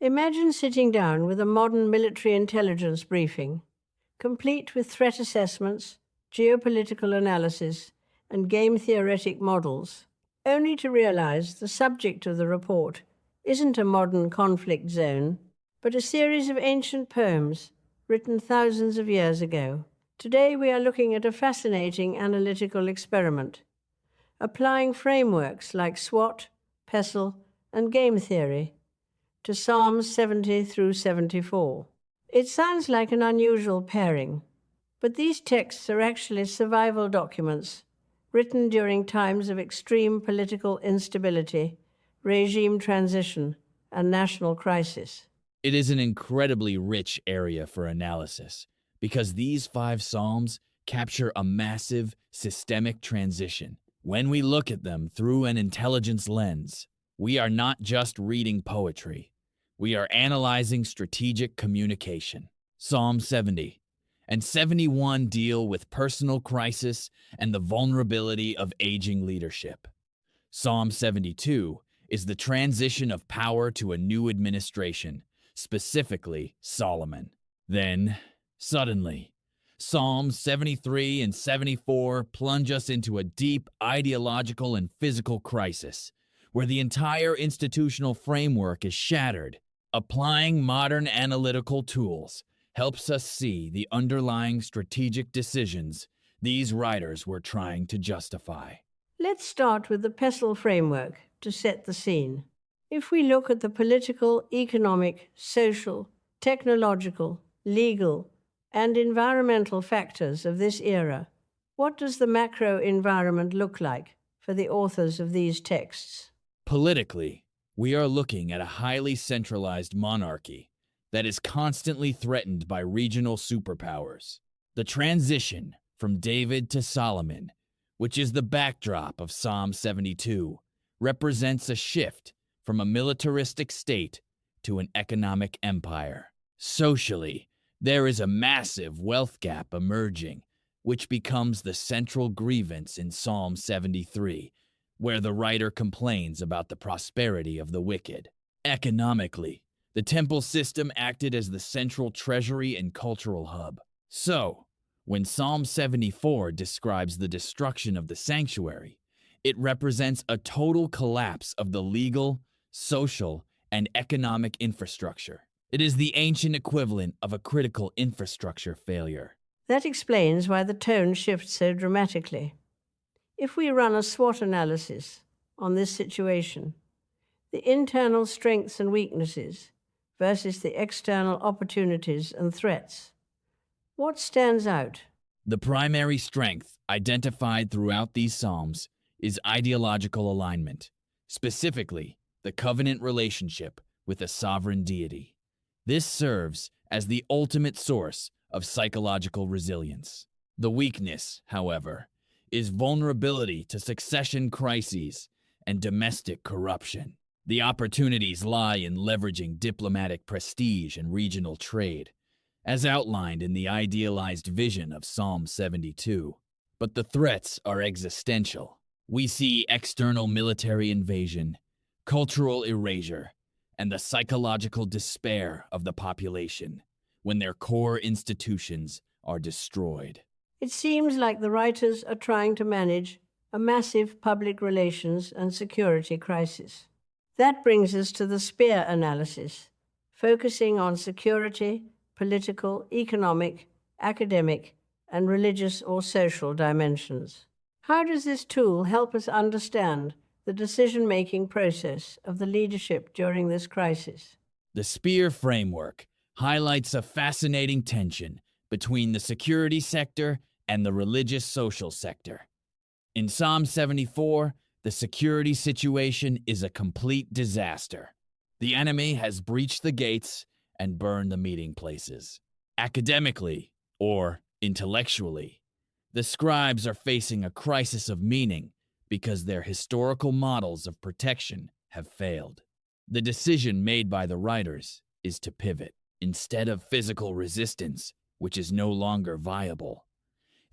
Imagine sitting down with a modern military intelligence briefing, complete with threat assessments, geopolitical analysis, and game theoretic models, only to realize the subject of the report isn't a modern conflict zone, but a series of ancient poems written thousands of years ago. Today we are looking at a fascinating analytical experiment, applying frameworks like SWOT, PESTLE, and game theory to Psalms 70 through 74. It sounds like an unusual pairing, but these texts are actually survival documents written during times of extreme political instability, regime transition, and national crisis. It is an incredibly rich area for analysis because these 5 psalms capture a massive systemic transition. When we look at them through an intelligence lens, we are not just reading poetry. We are analyzing strategic communication. Psalm 70 and 71 deal with personal crisis and the vulnerability of aging leadership. Psalm 72 is the transition of power to a new administration, specifically Solomon. Then, suddenly, Psalms 73 and 74 plunge us into a deep ideological and physical crisis, where the entire institutional framework is shattered. Applying modern analytical tools helps us see the underlying strategic decisions these writers were trying to justify. Let's start with the PESTLE framework to set the scene. If we look at the political, economic, social, technological, legal, and environmental factors of this era, what does the macro environment look like for the authors of these texts? Politically, we are looking at a highly centralized monarchy that is constantly threatened by regional superpowers. The transition from David to Solomon, which is the backdrop of Psalm 72, represents a shift from a militaristic state to an economic empire. Socially, there is a massive wealth gap emerging, which becomes the central grievance in Psalm 73, where the writer complains about the prosperity of the wicked. Economically, the temple system acted as the central treasury and cultural hub. So, when Psalm 74 describes the destruction of the sanctuary, it represents a total collapse of the legal, social, and economic infrastructure. It is the ancient equivalent of a critical infrastructure failure. That explains why the tone shifts so dramatically. If we run a SWOT analysis on this situation, the internal strengths and weaknesses versus the external opportunities and threats, what stands out? The primary strength identified throughout these psalms is ideological alignment, specifically the covenant relationship with a sovereign deity. This serves as the ultimate source of psychological resilience. The weakness, however, is vulnerability to succession crises and domestic corruption. The opportunities lie in leveraging diplomatic prestige and regional trade, as outlined in the idealized vision of Psalm 72. But the threats are existential. We see external military invasion, cultural erasure, and the psychological despair of the population when their core institutions are destroyed. It seems like the writers are trying to manage a massive public relations and security crisis. That brings us to the spear analysis, focusing on security, political, economic, academic, and religious or social dimensions. How does this tool help us understand the decision-making process of the leadership during this crisis? The spear framework highlights a fascinating tension between the security sector and the religious social sector. In Psalm 74, the security situation is a complete disaster. The enemy has breached the gates and burned the meeting places. Academically, or intellectually, the scribes are facing a crisis of meaning because their historical models of protection have failed. The decision made by the writers is to pivot. Instead of physical resistance, which is no longer viable,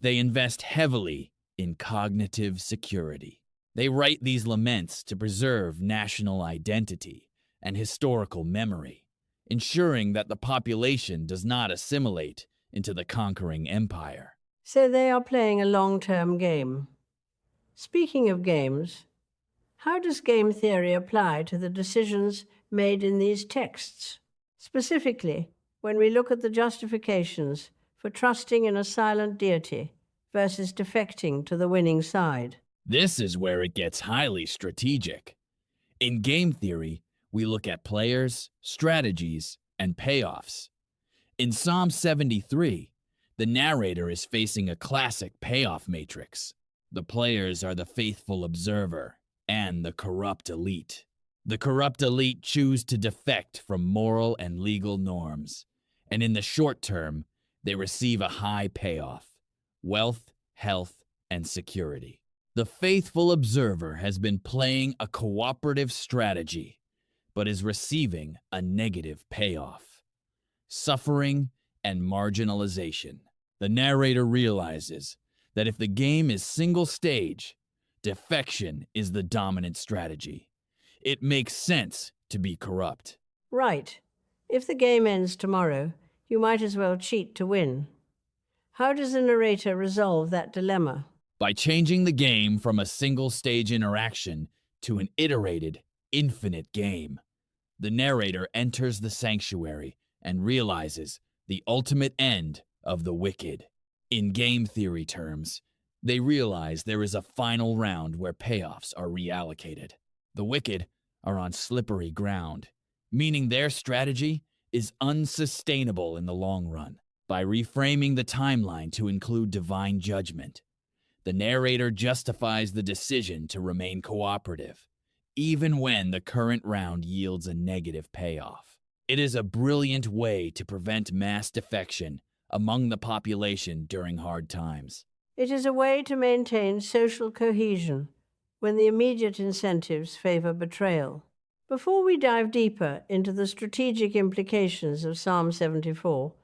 they invest heavily in cognitive security. They write these laments to preserve national identity and historical memory, ensuring that the population does not assimilate into the conquering empire. So they are playing a long-term game. Speaking of games, how does game theory apply to the decisions made in these texts? Specifically, when we look at the justifications for trusting in a silent deity versus defecting to the winning side. This is where it gets highly strategic. In game theory, we look at players, strategies, and payoffs. In Psalm 73, the narrator is facing a classic payoff matrix. The players are the faithful observer and the corrupt elite. The corrupt elite choose to defect from moral and legal norms, and in the short term, they receive a high payoff: wealth, health, and security. The faithful observer has been playing a cooperative strategy, but is receiving a negative payoff: suffering and marginalization. The narrator realizes that if the game is single stage, defection is the dominant strategy. It makes sense to be corrupt. Right. If the game ends tomorrow, you might as well cheat to win. How does the narrator resolve that dilemma? By changing the game from a single-stage interaction to an iterated, infinite game. The narrator enters the sanctuary and realizes the ultimate end of the wicked. In game theory terms, they realize there is a final round where payoffs are reallocated. The wicked are on slippery ground, meaning their strategy is unsustainable in the long run. By reframing the timeline to include divine judgment, the narrator justifies the decision to remain cooperative, even when the current round yields a negative payoff. It is a brilliant way to prevent mass defection among the population during hard times. It is a way to maintain social cohesion when the immediate incentives favor betrayal. Before we dive deeper into the strategic implications of Psalm 74,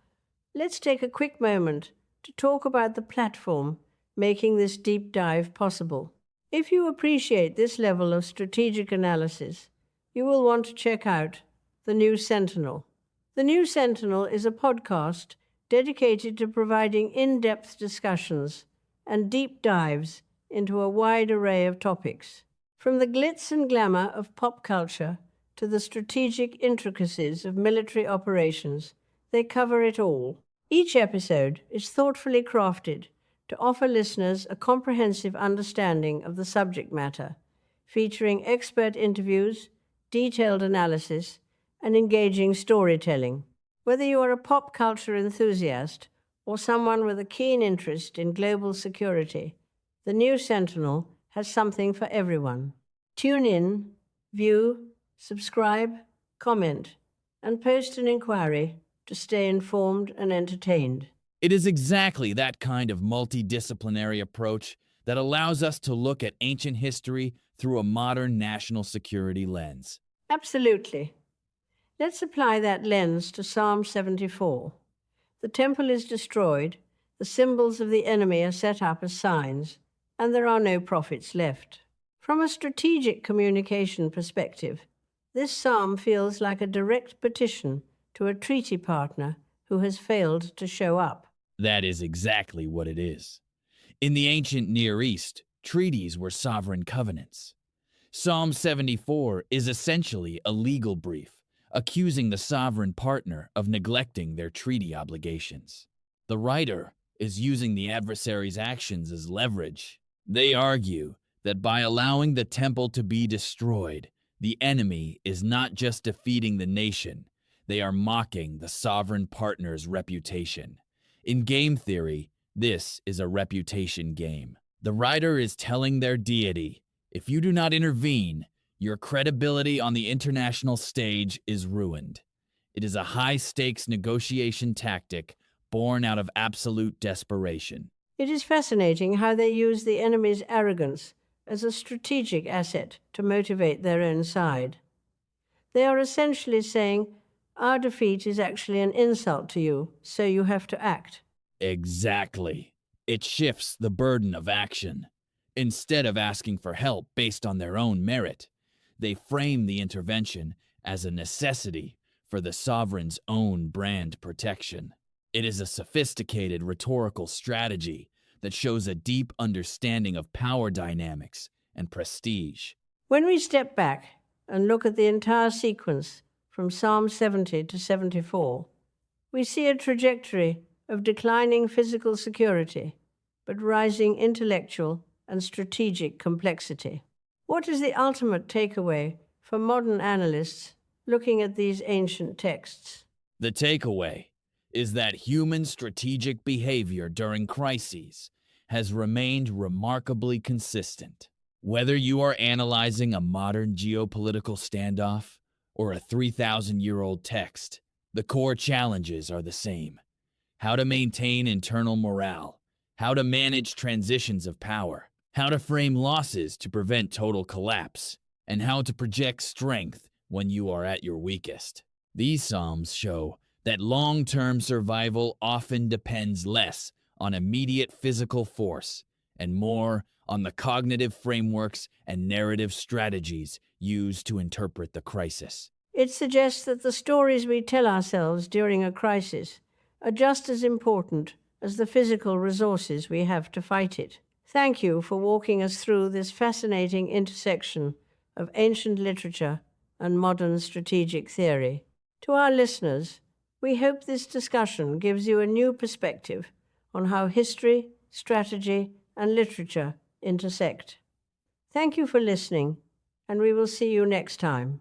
let's take a quick moment to talk about the platform making this deep dive possible. If you appreciate this level of strategic analysis, you will want to check out The New Sentinel. The New Sentinel is a podcast dedicated to providing in-depth discussions and deep dives into a wide array of topics. From the glitz and glamour of pop culture to the strategic intricacies of military operations, they cover it all. Each episode is thoughtfully crafted to offer listeners a comprehensive understanding of the subject matter, featuring expert interviews, detailed analysis, and engaging storytelling. Whether you are a pop culture enthusiast or someone with a keen interest in global security, The New Sentinel has something for everyone. Tune in, view, subscribe, comment, and post an inquiry to stay informed and entertained. It is exactly that kind of multidisciplinary approach that allows us to look at ancient history through a modern national security lens. Absolutely. Let's apply that lens to Psalm 74. The temple is destroyed, the symbols of the enemy are set up as signs, and there are no prophets left. From a strategic communication perspective, this psalm feels like a direct petition to a treaty partner who has failed to show up. That is exactly what it is. In the ancient Near East, treaties were sovereign covenants. Psalm 74 is essentially a legal brief, accusing the sovereign partner of neglecting their treaty obligations. The writer is using the adversary's actions as leverage. They argue that by allowing the temple to be destroyed, the enemy is not just defeating the nation, they are mocking the sovereign partner's reputation. In game theory, this is a reputation game. The writer is telling their deity, if you do not intervene, your credibility on the international stage is ruined. It is a high-stakes negotiation tactic born out of absolute desperation. It is fascinating how they use the enemy's arrogance as a strategic asset to motivate their own side. They are essentially saying, our defeat is actually an insult to you, so you have to act. Exactly. It shifts the burden of action. Instead of asking for help based on their own merit, they frame the intervention as a necessity for the sovereign's own brand protection. It is a sophisticated rhetorical strategy that shows a deep understanding of power dynamics and prestige. When we step back and look at the entire sequence from Psalm 70 to 74, we see a trajectory of declining physical security, but rising intellectual and strategic complexity. What is the ultimate takeaway for modern analysts looking at these ancient texts? The takeaway is that human strategic behavior during crises has remained remarkably consistent. Whether you are analyzing a modern geopolitical standoff or a 3,000-year-old text, the core challenges are the same: how to maintain internal morale, how to manage transitions of power, how to frame losses to prevent total collapse, and how to project strength when you are at your weakest. These Psalms show that long-term survival often depends less on immediate physical force and more on the cognitive frameworks and narrative strategies used to interpret the crisis. It suggests that the stories we tell ourselves during a crisis are just as important as the physical resources we have to fight it. Thank you for walking us through this fascinating intersection of ancient literature and modern strategic theory. To our listeners, we hope this discussion gives you a new perspective on how history, strategy, and literature intersect. Thank you for listening, and we will see you next time.